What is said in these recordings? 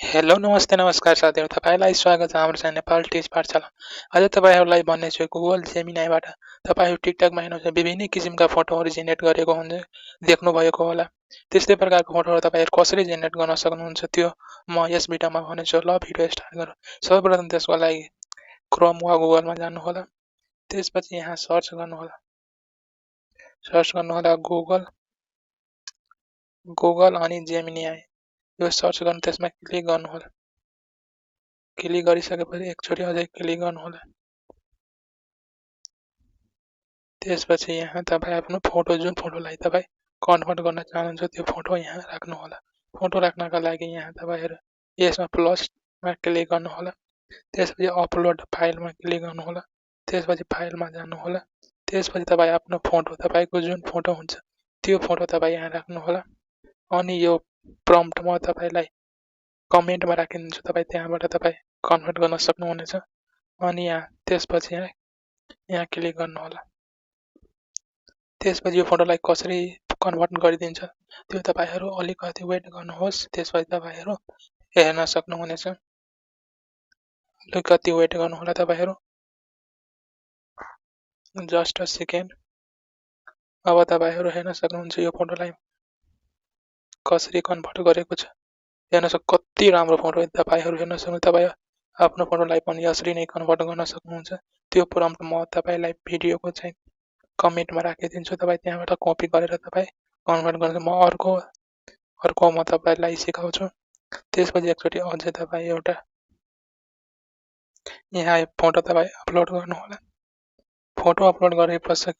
Hello नमस्ते नमस्कार साथीहरू तपाईँलाई स्वागत छ हाम्रो चाहिँ नेपाल टिच पाठशाला। आज तपाईँहरूलाई भन्नेछु गुगल जेमिनाईबाट तपाईँहरू टिकटकमा हेर्नुहुन्छ विभिन्न किसिमका फोटोहरू जेनेरेट गरेको हुन्छ देख्नुभएको होला। त्यस्तै प्रकारको फोटोहरू तपाईँहरू कसरी जेनेरेट गर्न सक्नुहुन्छ त्यो म यस भिडियोमा भन्नेछु। ल भिडियो स्टार्ट गरौँ। सर्वप्रथम त्यसको लागि क्रोम वा गुगलमा जानुहोला। त्यसपछि यहाँ सर्च गर्नुहोला। गुगल अनि जेमिनाई यो सर्च गर्नु त्यसमा क्लिक गर्नुहोला। क्लिक गरिसकेपछि एकचोटि अझै क्लिक गर्नुहोला। त्यसपछि यहाँ तपाईँ आफ्नो फोटो जुन फोटोलाई तपाईँ कन्भर्ट गर्न चाहनुहुन्छ त्यो फोटो यहाँ राख्नुहोला। फोटो राख्नका लागि यहाँ तपाईँहरू यसमा प्लसमा क्लिक गर्नुहोला। त्यसपछि अपलोड फाइलमा क्लिक गर्नुहोला। त्यसपछि फाइलमा जानुहोला। त्यसपछि तपाईँ आफ्नो फोटो तपाईँको जुन फोटो हुन्छ त्यो फोटो तपाईँ यहाँ राख्नुहोला। अनि यो प्रम्प्ट म तपाईँलाई कमेन्टमा राखिदिन्छु, तपाईँ त्यहाँबाट तपाईँ कन्भर्ट गर्न सक्नुहुनेछ। अनि यहाँ त्यसपछि यहाँ क्लिक गर्नुहोला। त्यसपछि यो फोटोलाई कसरी कन्भर्ट गरिदिन्छ त्यो तपाईँहरू अलिकति वेट गर्नुहोस्। त्यसपछि तपाईँहरू हेर्न सक्नुहुनेछ। अलिकति वेट गर्नुहोला तपाईँहरू, जस्ट अ सेकेन्ड। अब तपाईँहरू हेर्न सक्नुहुन्छ यो फोटोलाई कसरी कन्भर्ट गरेको छ। हेर्न कति राम्रो फोटो तपाईँहरू हेर्न सक्नुहुन्छ। तपाईँ आफ्नो फोटोलाई पनि यसरी नै कन्भर्ट गर्न सक्नुहुन्छ। त्यो प्रम्प्ट म तपाईँलाई भिडियोको चाहिँ कमेन्टमा राखिदिन्छु, तपाईँ त्यहाँबाट कपी गरेर तपाईँ कन्भर्ट गर्नु। म अर्को म तपाईँलाई सिकाउँछु। त्यसपछि एकचोटि अझै तपाईँ एउटा यहाँ फोटो तपाईँ अपलोड गर्नुहोला। फोटो अपलोड गरेपछि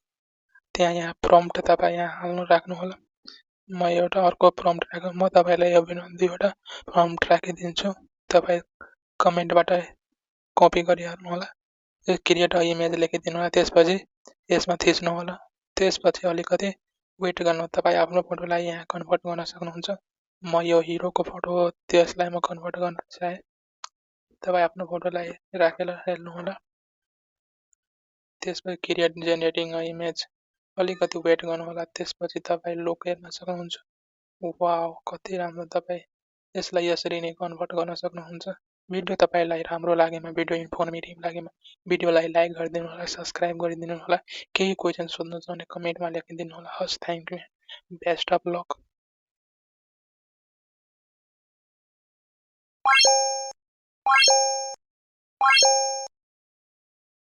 यहाँ प्रम्प्ट तपाईँ यहाँ हाल्नु राख्नुहोला। म एउटा अर्को प्रम्प्ट राख्नु, म तपाईँलाई यो दुईवटा प्रम्प्ट राखिदिन्छु, तपाईँ कमेन्टबाट कपी गरिहाल्नुहोला। क्रिएट इमेज लेखिदिनु होला। त्यसपछि यसमा थिच्नु होला। त्यसपछि अलिकति वेट गर्नु। तपाईँ आफ्नो फोटोलाई यहाँ कन्भर्ट गर्न सक्नुहुन्छ। म यो हिरोको फोटो हो त्यसलाई म कन्भर्ट गर्न चाहे। तपाईँ आफ्नो फोटोलाई राखेर हेर्नुहोला। त्यसपछि क्रिएट जेनेरेटिङ इमेज अलिकति वेट गर्नुहोला। त्यसपछि तपाईँ लुक हेर्न सक्नुहुन्छ। वाउ कति राम्रो! तपाईँ यसलाई यसरी नै कन्भर्ट गर्न सक्नुहुन्छ। भिडियो तपाईँलाई राम्रो लागेमा, भिडियो इन्फर्मेटिभ लागेमा भिडियोलाई लाइक गरिदिनु होला, सब्सक्राइब गरिदिनु होला। केही क्वेसन सोध्नु छ भने कमेन्टमा लेखिदिनु होला। हस्, thank you, best of lock.